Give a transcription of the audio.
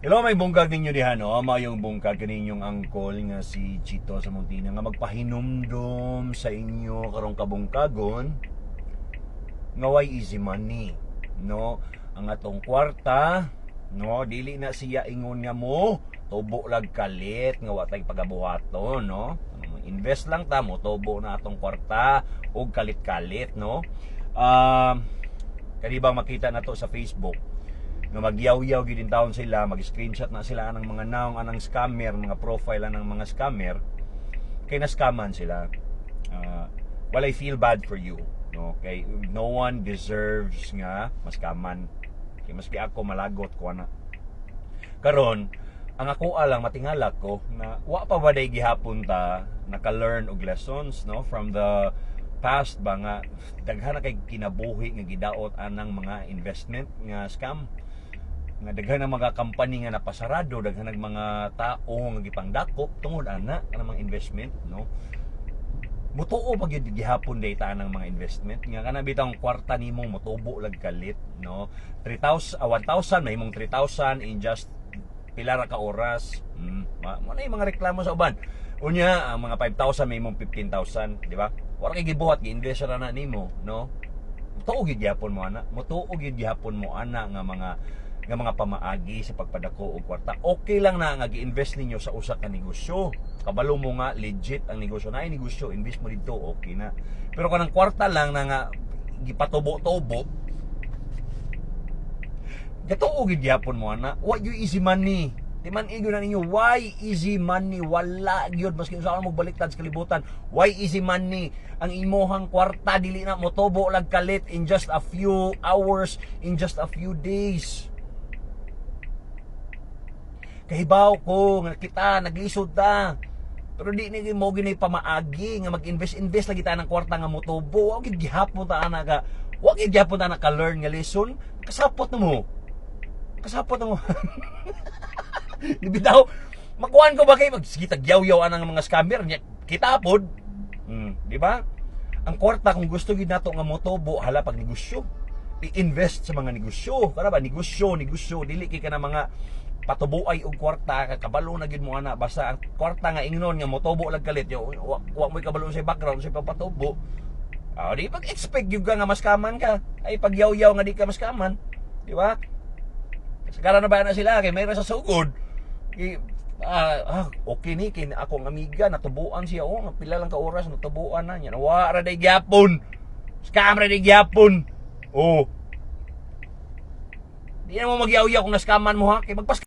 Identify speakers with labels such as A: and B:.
A: Hello, may bungkag ninyo diha, no? Mayong bungkag kaninyong angkol nga si Chito sa Montina nga magpahinumdom sa inyo karong kabungkagon nga why easy money, no? Ang atong kwarta, no? Dili na siya ingon nga mo tubo lag kalit nga watay pagabuhaton, no? Invest lang ta mo tubo na atong kwarta og kalit-kalit, no? Kanibang makita na to sa Facebook nga magyaw-yaw gid in taon sila, mag-screenshot na sila ng mga naong anang scammer, mga profile ng mga scammer kay na-scaman sila. Well, I feel bad for you, no? Kay no one deserves nga maskaman. Kay maski ako malagot ko na. Karon, ang ako lang matingala ko na wa pa ba day gihapon ta naka-learn og lessons, no, from the past ba nga daghan na kay kinabuhi nga gidaot anang mga investment nga scam, nga daghan ng mga company nga napasarado, daghan ng mga tao nga gipangdakop tungod ana ang mga investment, no? Mutuo pag gihapon data ng mga investment nga kana bitang kwarta nimo motubo lag kalit, no? 1,000 mahimong 3,000 in just pila ra ka oras. Mo na yung mga reklamo sa uban. Unya ang mga 5,000 mahimong 15,000, di ba? Wala kay gibuhat gi-invest ra na nimo, no? Mutuo gid gihapon mo ana, mutuo gid gihapon mo ana nga mga pamaagi sa pagpadako og kwarta. Okay lang na nga gi-invest ninyo sa usa ka negosyo. Kabalo mo nga legit ang negosyo na negosyo, invest mo dito, okay na. Pero kanang kwarta lang na nga gipatubo-tubo, gatuo gid gyapon mo ana. What you easy money? Timan igo na ninyo, why easy money? Wala gyud maski usa mo baliktad sa kalibutan. Why easy money? Ang imohang kwarta dili na motubo lag kalit in just a few hours, in just a few days. Kahibaw ko nga kita naglisod ta. Pero di ni mo gini pamaagi nga mag-invest lagi ta ng kwarta nga motubo. Wa gid gihapon ta ana ka. Wa gid gihapon ta naka-learn nga lesson. Kasapot na mo. Bitaw makuan ko ba kay magsigitag yaw-yaw anang mga scammer nya kita pod. Di ba? Ang kwarta kung gusto gid nato nga motubo hala pag negosyo. I-invest sa mga negosyo. Para ba negosyo dili kay kana mga patubuay og kwarta kabalo na gid mo ana basta ang kwarta nga ingnon nga motubo lag kalit yo wa mo kabalo sa background sa pagpatubo. Di pag expect gyud ka nga maskaman ka ay pagyaw-yaw nga di ka maskaman, di ba? Sagara na ba na sila kay mayra sa sugod. Okay ni kay akong amiga natubuan siya nga pila lang ka oras natubuan na nya. Wa ra day gyapon. Scam ra day gyapon. Di na mo magyaw-yaw kung naskaman mo ha kay magpas